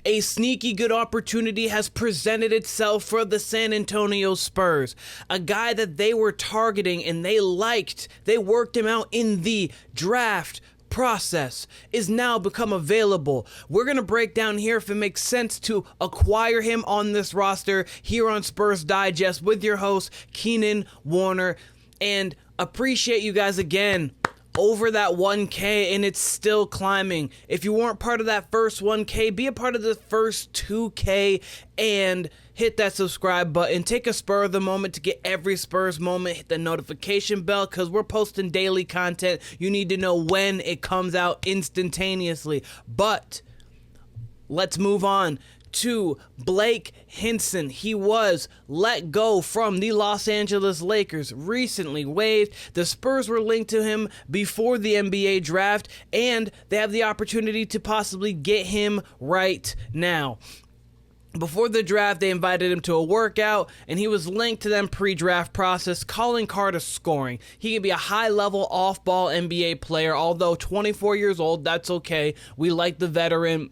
A sneaky good opportunity has presented itself for the San Antonio Spurs. A guy that they were targeting and they worked him out in the draft process, is now become available. We're going to break down here if it makes sense to acquire him on this roster here on Spurs Digest with your host, Keenan Warner. And appreciate you guys again. Over that 1K, and it's still climbing. If you weren't part of that first 1K, be a part of the first 2K and hit that subscribe button. Take a spur of the moment to get every Spurs moment. Hit the notification bell because we're posting daily content. You need to know when it comes out instantaneously. But let's move on to Blake Hinson. He was let go from the Los Angeles Lakers, recently waived. The Spurs were linked to him before the NBA draft, and they have the opportunity to possibly get him right now. Before the draft, they invited him to a workout, and he was linked to them pre-draft process, calling card of scoring. He can be a high-level off-ball NBA player, although 24 years old, that's okay. We like the veteran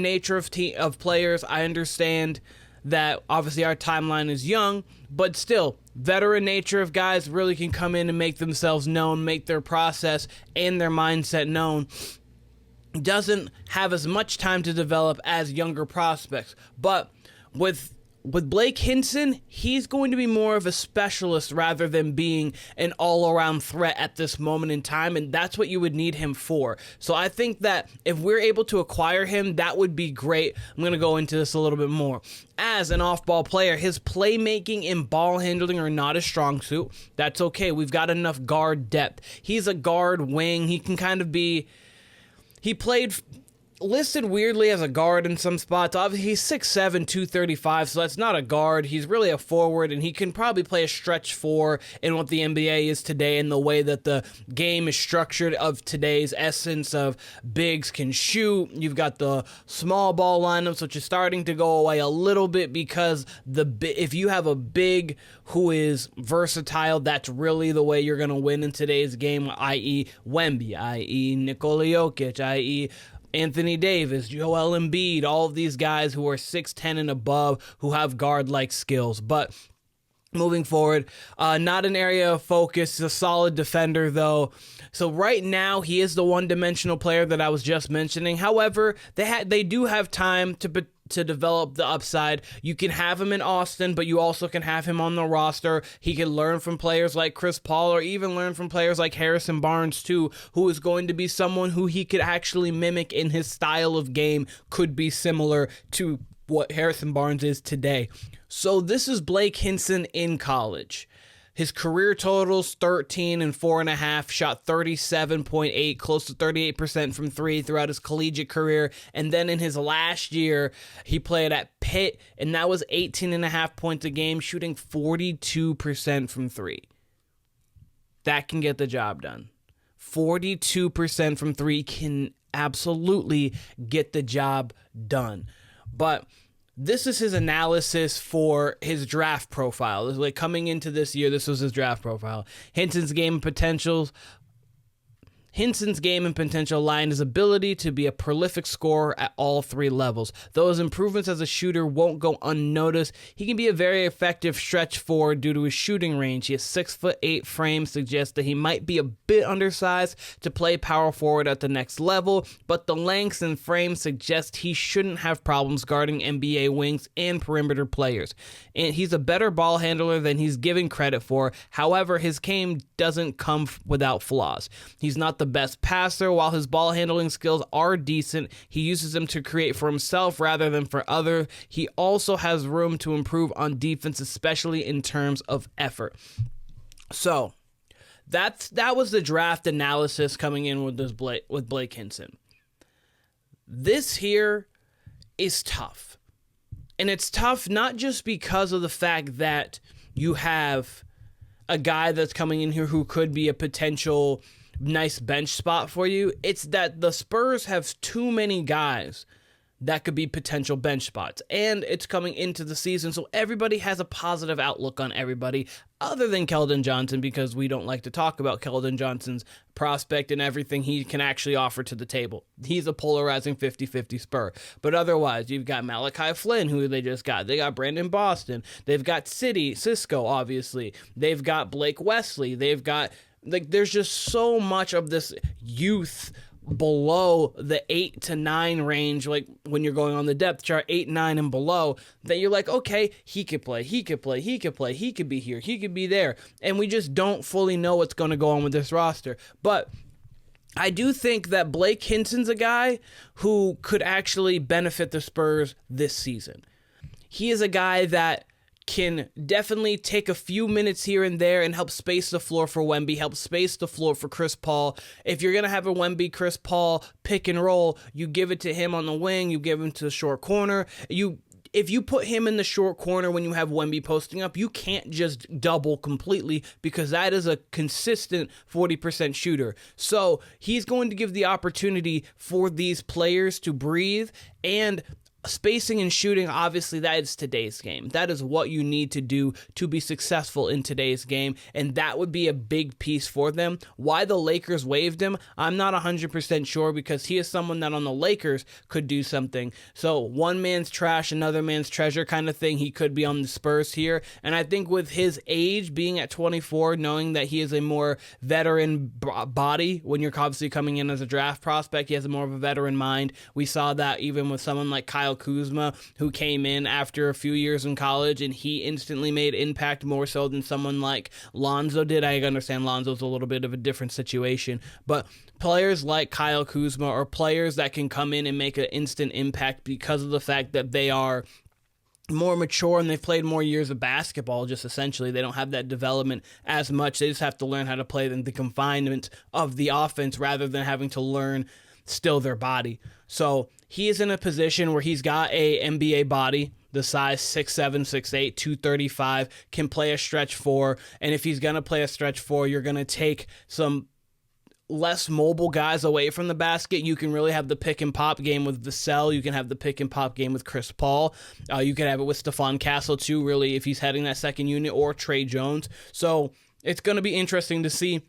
nature of players. I understand that obviously our timeline is young, but still, veteran nature of guys really can come in and make themselves known, make their process and their mindset known. Doesn't have as much time to develop as younger prospects, but with Blake Hinson, he's going to be more of a specialist rather than being an all-around threat at this moment in time, and that's what you would need him for. So I think that if we're able to acquire him, that would be great. I'm going to go into this a little bit more. As an off-ball player, his playmaking and ball handling are not a strong suit. That's okay. We've got enough guard depth. He's a guard wing. He can kind of be... He played listed weirdly as a guard in some spots. Obviously, he's 6'7", 235, so that's not a guard. He's really a forward, and he can probably play a stretch four in what the NBA is today and the way that the game is structured of today's essence of bigs can shoot. You've got the small ball lineups, which is starting to go away a little bit because if you have a big who is versatile, that's really the way you're going to win in today's game, i.e. Wemby, i.e. Nikola Jokic, i.e. Anthony Davis, Joel Embiid, all of these guys who are 6'10 and above who have guard-like skills. But moving forward, not an area of focus, a solid defender though. So right now, he is the one-dimensional player that I was just mentioning. However, they do have time to develop the upside. You can have him in Austin, but you also can have him on the roster. He can learn from players like Chris Paul or even learn from players like Harrison Barnes too, who is going to be someone who he could actually mimic in his style of game, could be similar to what Harrison Barnes is today. So this is Blake Hinson in college. His career totals 13 and 4.5, shot 37.8, close to 38% from three throughout his collegiate career. And then in his last year, he played at Pitt, and that was 18.5 points a game, shooting 42% from three. That can get the job done. 42% from three can absolutely get the job done. But this is his analysis for his draft profile. Like coming into this year, this was his draft profile. Hinson's game and potential lie in his ability to be a prolific scorer at all three levels. Though his improvements as a shooter won't go unnoticed, he can be a very effective stretch forward due to his shooting range. His 6'8" frame suggests that he might be a bit undersized to play power forward at the next level, but the lengths and frame suggest he shouldn't have problems guarding NBA wings and perimeter players. And he's a better ball handler than he's given credit for. However, his game doesn't come without flaws. He's not the best passer. While his ball handling skills are decent, he uses them to create for himself rather than for others. He also has room to improve on defense, especially in terms of effort. So that was the draft analysis coming in with Blake Hinson. This here is tough. And it's tough not just because of the fact that you have a guy that's coming in here who could be a potential nice bench spot for you. It's that the Spurs have too many guys that could be potential bench spots. And it's coming into the season, so everybody has a positive outlook on everybody other than Keldon Johnson, because we don't like to talk about Keldon Johnson's prospect and everything he can actually offer to the table. He's a polarizing 50-50 Spur. But otherwise, you've got Malachi Flynn, who they just got. They got Brandon Boston. They've got Cisco, obviously. They've got Blake Wesley. They've got, there's just so much of this youth below the 8 to 9 range, like when you're going on the depth chart, 8, 9, and below, that you're like, okay, he could play, he could play, he could play, he could be here, he could be there, and we just don't fully know what's going to go on with this roster. But I do think that Blake Hinson's a guy who could actually benefit the Spurs this season. He is a guy that can definitely take a few minutes here and there and help space the floor for Wemby, help space the floor for Chris Paul. If you're going to have a Wemby, Chris Paul pick and roll, you give it to him on the wing, you give him to the short corner. If you put him in the short corner when you have Wemby posting up, you can't just double completely, because that is a consistent 40% shooter. So he's going to give the opportunity for these players to breathe, and spacing and shooting, obviously, that is today's game. That is what you need to do to be successful in today's game, and that would be a big piece for them. Why the Lakers waived him, I'm not 100% sure, because he is someone that on the Lakers could do something. So one man's trash, another man's treasure kind of thing. He could be on the Spurs here, and I think with his age, being at 24, knowing that he is a more veteran body, when you're obviously coming in as a draft prospect, he has a more of a veteran mind. We saw that even with someone like Kyle Kuzma, who came in after a few years in college, and he instantly made impact more so than someone like Lonzo did. I understand Lonzo's a little bit of a different situation, but players like Kyle Kuzma are players that can come in and make an instant impact because of the fact that they are more mature and they've played more years of basketball. Just essentially, they don't have that development as much. They just have to learn how to play in the confinement of the offense rather than having to learn still their body. So he is in a position where he's got a NBA body, the size 6'7", 6'8", 235, can play a stretch 4, and if he's going to play a stretch 4, you're going to take some less mobile guys away from the basket. You can really have the pick and pop game with Vassell. You can have the pick and pop game with Chris Paul. You can have it with Stephon Castle too, really, if he's heading that second unit, or Tre Jones. So it's going to be interesting to see.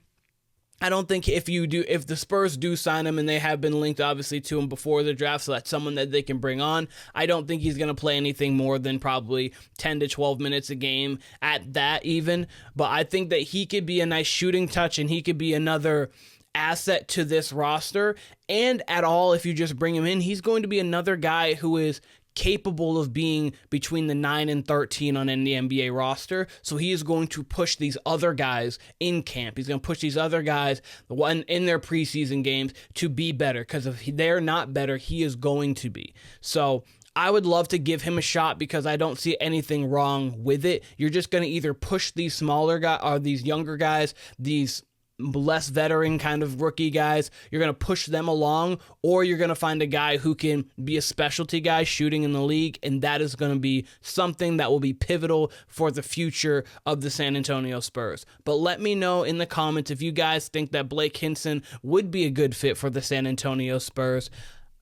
I don't think if the Spurs do sign him, and they have been linked obviously to him before the draft, so that's someone that they can bring on, I don't think he's going to play anything more than probably 10 to 12 minutes a game at that even. But I think that he could be a nice shooting touch, and he could be another asset to this roster. And at all, if you just bring him in, he's going to be another guy who is capable of being between the 9 and 13 on any NBA roster. So he is going to push these other guys in camp. He's going to push these other guys in their preseason games to be better, because if they're not better, he is going to be. So I would love to give him a shot, because I don't see anything wrong with it. You're just going to either push these smaller guys, or these younger guys, these less veteran kind of rookie guys, you're going to push them along, or you're going to find a guy who can be a specialty guy shooting in the league, and that is going to be something that will be pivotal for the future of the San Antonio Spurs. But let me know in the comments if you guys think that Blake Hinson would be a good fit for the San Antonio Spurs.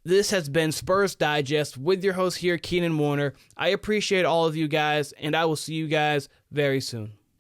This has been Spurs Digest with your host here, Keenan Warner. I appreciate all of you guys, and I will see you guys very soon.